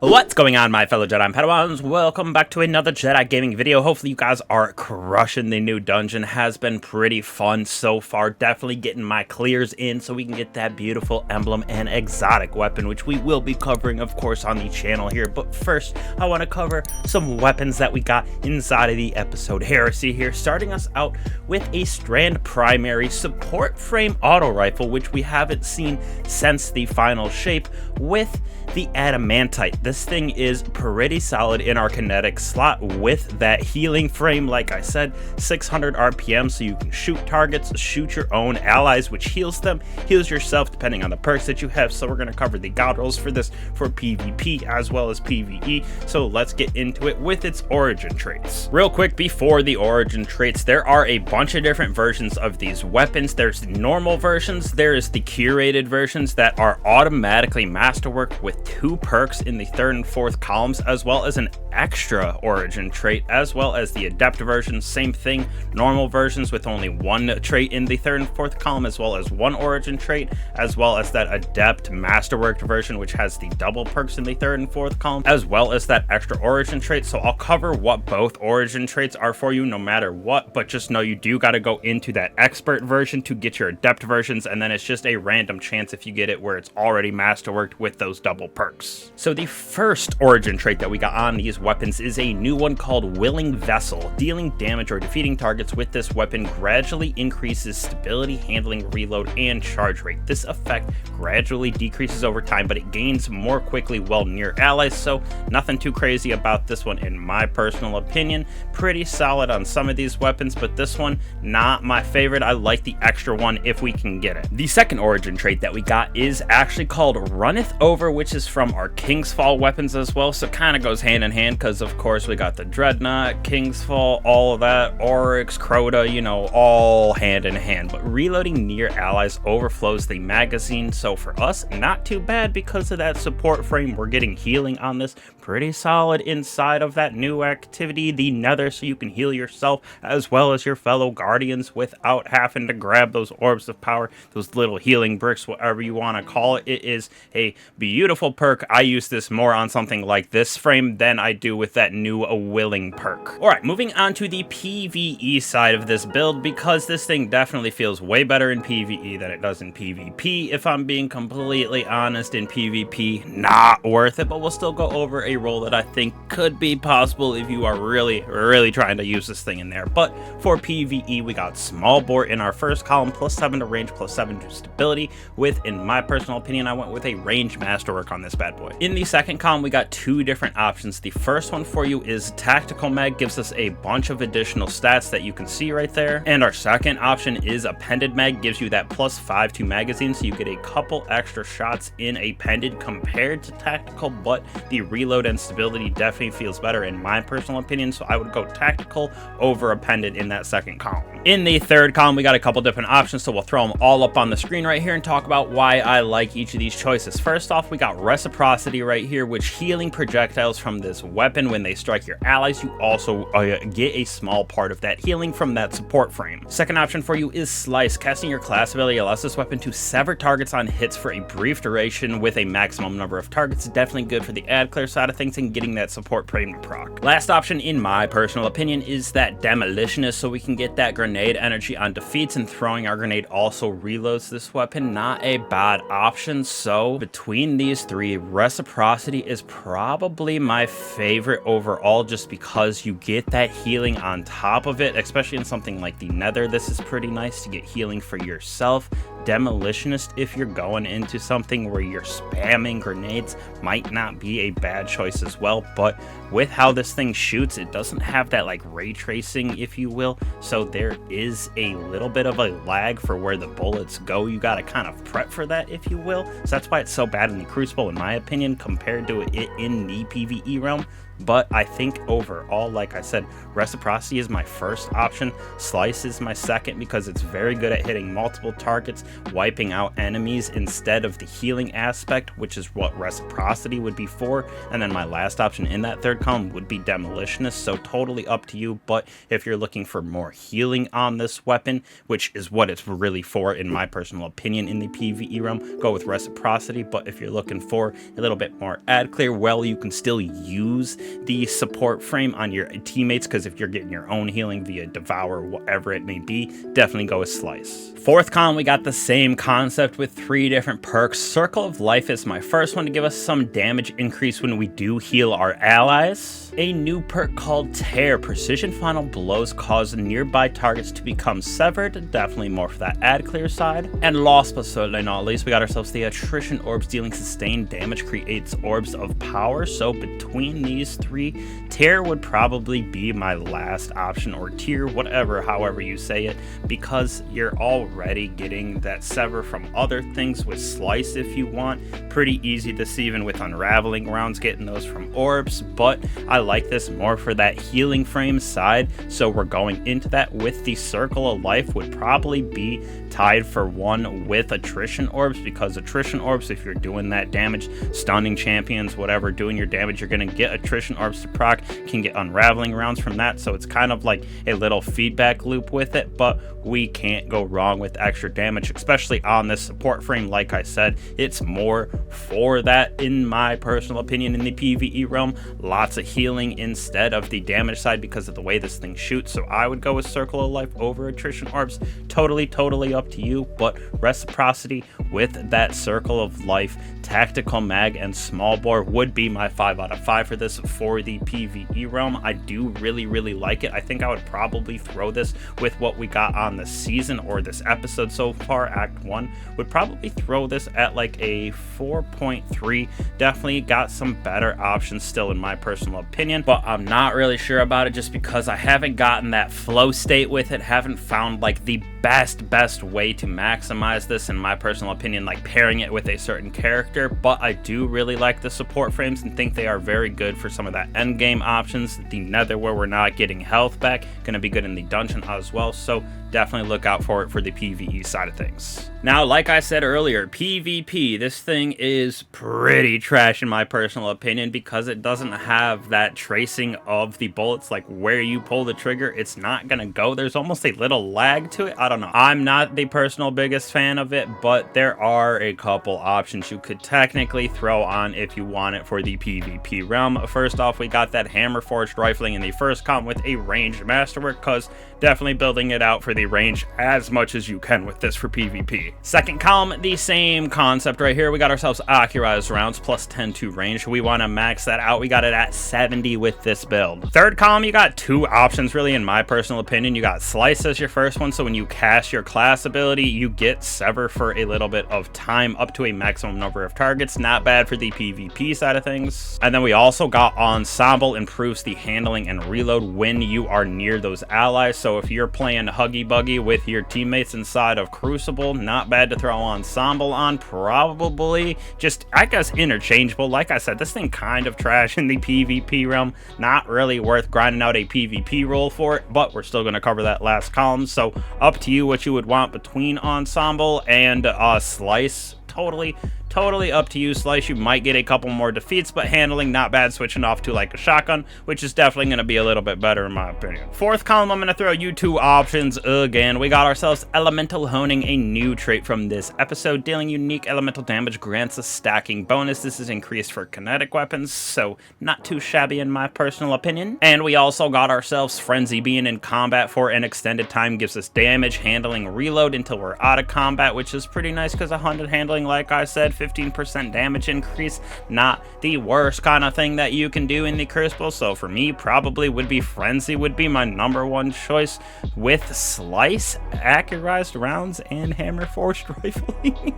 What's going on, my fellow Jedi and Padawans? Welcome back to another Jedi gaming video. Hopefully you guys are crushing the new dungeon. Has been pretty fun so far. Definitely getting my clears in so we can get that beautiful emblem and exotic weapon, which we will be covering, of course, on the channel here. But first, I want to cover some weapons that we got inside of the episode. Heresy here, starting us out with a Strand Primary support frame auto rifle, which we haven't seen since the final shape, with the Adamantite. This thing is pretty solid in our kinetic slot with that healing frame. Like I said, 600 RPM, so you can shoot targets, shoot your own allies, which heals them, heals yourself depending on the perks that you have. So we're going to cover the god rolls for this for PvP as well as PvE. So let's get into it with its origin traits. Real quick, before the origin traits, there are a bunch of different versions of these weapons. There's the normal versions, there is the curated versions that are automatically masterworked with 2 perks in the 3rd and 4th columns, as well as an extra origin trait, as well as the adept version. Same thing, normal versions with only 1 trait in the 3rd and 4th column, as well as 1 origin trait, as well as that adept masterworked version, which has the double perks in the 3rd and 4th column, as well as that extra origin trait. So I'll cover what both origin traits are for you no matter what, but just know you do got to go into that expert version to get your adept versions, and then it's just a random chance if you get it where it's already masterworked with those double perks. So the first origin trait that we got on these weapons is a new one called Willing Vessel. Dealing damage or defeating targets with this weapon gradually increases stability, handling, reload, and charge rate. This effect gradually decreases over time, but it gains more quickly while near allies, so nothing too crazy about this one in my personal opinion. Pretty solid on some of these weapons, but this one, not my favorite. I like the extra one if we can get it. The second origin trait that we got is actually called Runneth Over, which is from our King's Fall weapons as well, so kind of goes hand in hand because of course we got the Dreadnought, King's Fall, all of that, Oryx, Crota, you know, all hand in hand. But reloading near allies overflows the magazine, so for us, not too bad because of that support frame. We're getting healing on this, pretty solid inside of that new activity, the Nether, so you can heal yourself as well as your fellow guardians without having to grab those orbs of power, those little healing bricks, whatever you want to call it. It is a beautiful perk. I use this more on something like this frame than I do with that new Willing perk. Alright, moving on to the PvE side of this build, because this thing definitely feels way better in PvE than it does in PvP. If I'm being completely honest, in PvP, not worth it, but we'll still go over a role that I think could be possible if you are really trying to use this thing in there. But for PvE, we got small bore in our first column, +7 to range, +7 to stability, with, in my personal opinion, I went with a range masterwork on this bad boy. In the second column, we got 2 different options. The first one for you is Tactical Mag, gives us a bunch of additional stats that you can see right there. And our second option is Appended Mag, gives you that +5 to magazine, so you get a couple extra shots in Appended compared to Tactical, but the reload and stability definitely feels better in my personal opinion, so I would go Tactical over Appended in that second column. In the third column, we got a couple different options, so we'll throw them all up on the screen right here and talk about why I like each of these choices. First off, we got Reciprocity right here, which healing projectiles from this weapon when they strike your allies. You also get a small part of that healing from that support frame. Second option for you is Slice. Casting your class ability allows this weapon to sever targets on hits for a brief duration with a maximum number of targets. Definitely good for the ad clear side of things and getting that support frame to proc. Last option, in my personal opinion, is that Demolitionist, so we can get that grenade energy on defeats, and throwing our grenade also reloads this weapon. Not a bad option. So between these 3, Reciprocity is probably my favorite overall, just because you get that healing on top of it, especially in something like the Nether. This is pretty nice to get healing for yourself. Demolitionist, if you're going into something where you're spamming grenades, might not be a bad choice as well, but with how this thing shoots, it doesn't have that like ray tracing, if you will, so there is a little bit of a lag for where the bullets go. You got to kind of prep for that, if you will, so that's why it's so bad in the Crucible, in my opinion, compared to it in the PvE realm. But I think overall, like I said, Reciprocity is my first option. Slice is my second because it's very good at hitting multiple targets. wiping out enemies instead of the healing aspect, which is what reciprocity would be for. And then my last option in that third column would be demolitionist, so totally up to you. But if you're looking for more healing on this weapon, which is what it's really for in my personal opinion in the PvE realm, go with reciprocity. But if you're looking for a little bit more ad clear, well, you can still use the support frame on your teammates, because if you're getting your own healing via devour, whatever it may be, definitely go with slice. Fourth column, we got the same concept with 3 different perks. Circle of Life is my first one to give us some damage increase when we do heal our allies. A new perk called Tear. Precision final blows cause nearby targets to become severed. Definitely more for that ad clear side. And last but certainly not least, we got ourselves the Attrition Orbs. Dealing sustained damage creates orbs of power. So between these 3, Tear would probably be my last option, or tier, whatever, however you say it, because you're already getting that sever from other things with Slice if you want. Pretty easy to see even with Unraveling rounds, getting those from orbs, but I like this more for that healing frame side, so we're going into that with the Circle of Life would probably be tied for 1 with Attrition Orbs, because Attrition Orbs, if you're doing that damage, stunning champions, whatever, doing your damage, you're going to get Attrition Orbs to proc, can get Unraveling rounds from that, so it's kind of like a little feedback loop with it, but we can't go wrong with extra damage, especially on this support frame. Like I said, it's more for that in my personal opinion in the PvE realm. Lots of healing instead of the damage side because of the way this thing shoots, so I would go with Circle of Life over Attrition Orbs. Totally up to you, but reciprocity with that Circle of Life, Tactical Mag, and Small Bore would be my 5 out of 5 for this for the PvE realm. I do really like it. I think I would probably throw this with what we got on the season or this episode so far. Act 1 would probably throw this at like a 4.3. Definitely got some better options still in my personal opinion, but I'm not really sure about it just because I haven't gotten that flow state with it, haven't found like the best way to maximize this in my personal opinion, like pairing it with a certain character. But I do really like the support frames and think they are very good for some of that end game options. The Nether, where we're not getting health back, gonna be good in the dungeon as well, so definitely look out for it for the PvE side of things. Now, like I said earlier, PvP, this thing is pretty trash in my personal opinion because it doesn't have that tracing of the bullets, like where you pull the trigger, it's not gonna go. There's almost a little lag to it. I don't know. I'm not the personal biggest fan of it, but there are a couple options you could technically throw on if you want it for the PvP realm. First off, we got that Hammer Forged Rifling in the first column with a ranged masterwork, because definitely building it out for the range as much as you can with this for PvP. Second column, the same concept right here. We got ourselves Accurized rounds plus 10 to range. We want to max that out. We got it at 70 with this build. Third column, you got 2 options really in my personal opinion. You got Slice as your first one, so when you cast your class ability, you get Sever for a little bit of time up to a maximum number of targets. Not bad for the PvP side of things. And then we also got Ensemble, improves the handling and reload when you are near those allies. So if you're playing Huggy Buggy with your teammates inside of Crucible, not bad to throw Ensemble on. Probably just, I guess, interchangeable. Like I said, this thing kind of trash in the PvP realm. Not really worth grinding out a PvP role for it, but we're still going to cover that last column. So up to you what you would want between Ensemble and Slice. Totally up to you. Slice, you might get a couple more defeats, but handling not bad, switching off to like a shotgun, which is definitely going to be a little bit better in my opinion. Fourth column, I'm going to throw you 2 options again. We got ourselves Elemental Honing, a new trait from this episode. Dealing unique elemental damage grants a stacking bonus. This is increased for kinetic weapons, so not too shabby in my personal opinion. And we also got ourselves Frenzy. Being in combat for an extended time gives us damage, handling, reload until we're out of combat, which is pretty nice because 100 handling, like I said, 15% damage increase, not the worst kind of thing that you can do in the Crucible. So for me, probably would be Frenzy would be my #1 choice, with Slice, Accurized rounds, and Hammer Forged Rifling.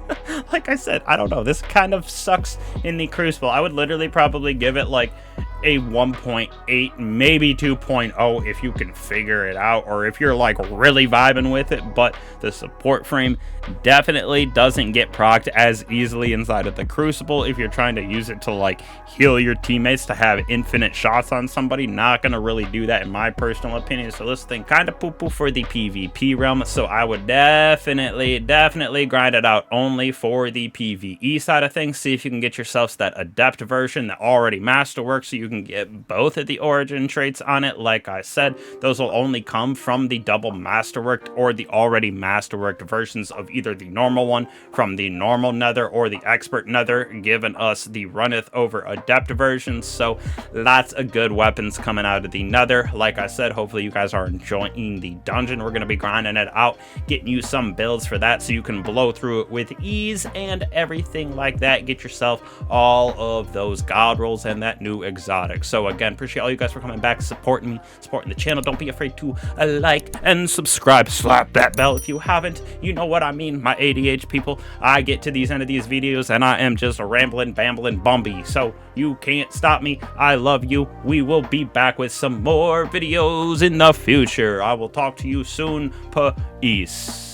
Like I said, I don't know, this kind of sucks in the Crucible. I would literally probably give it like a 1.8, maybe 2.0 if you can figure it out, or if you're like really vibing with it. But the support frame definitely doesn't get procced as easily inside of the Crucible. If you're trying to use it to like heal your teammates, to have infinite shots on somebody, not gonna really do that in my personal opinion. So this thing kind of poo-poo for the PvP realm. So I would definitely grind it out only for the PvE side of things. See if you can get yourselves that Adept version that already masterworks, so you can get both of the origin traits on it. Like I said, those will only come from the double masterworked or the already masterworked versions of either the normal one from the normal Nether or the expert Nether, giving us the Runneth over Adept versions. So lots of good weapons coming out of the Nether. Like I said, hopefully you guys are enjoying the dungeon. We're going to be grinding it out, getting you some builds for that so you can blow through it with ease and everything like that. Get yourself all of those god rolls and that new exotic. So again, appreciate all you guys for coming back, supporting me, supporting the channel. Don't be afraid to like and subscribe. Slap that bell if you haven't. You know what I mean, my ADH people. I get to these end of these videos and I am just a rambling, bambling Bumby. So you can't stop me. I love you. We will be back with some more videos in the future. I will talk to you soon. Peace.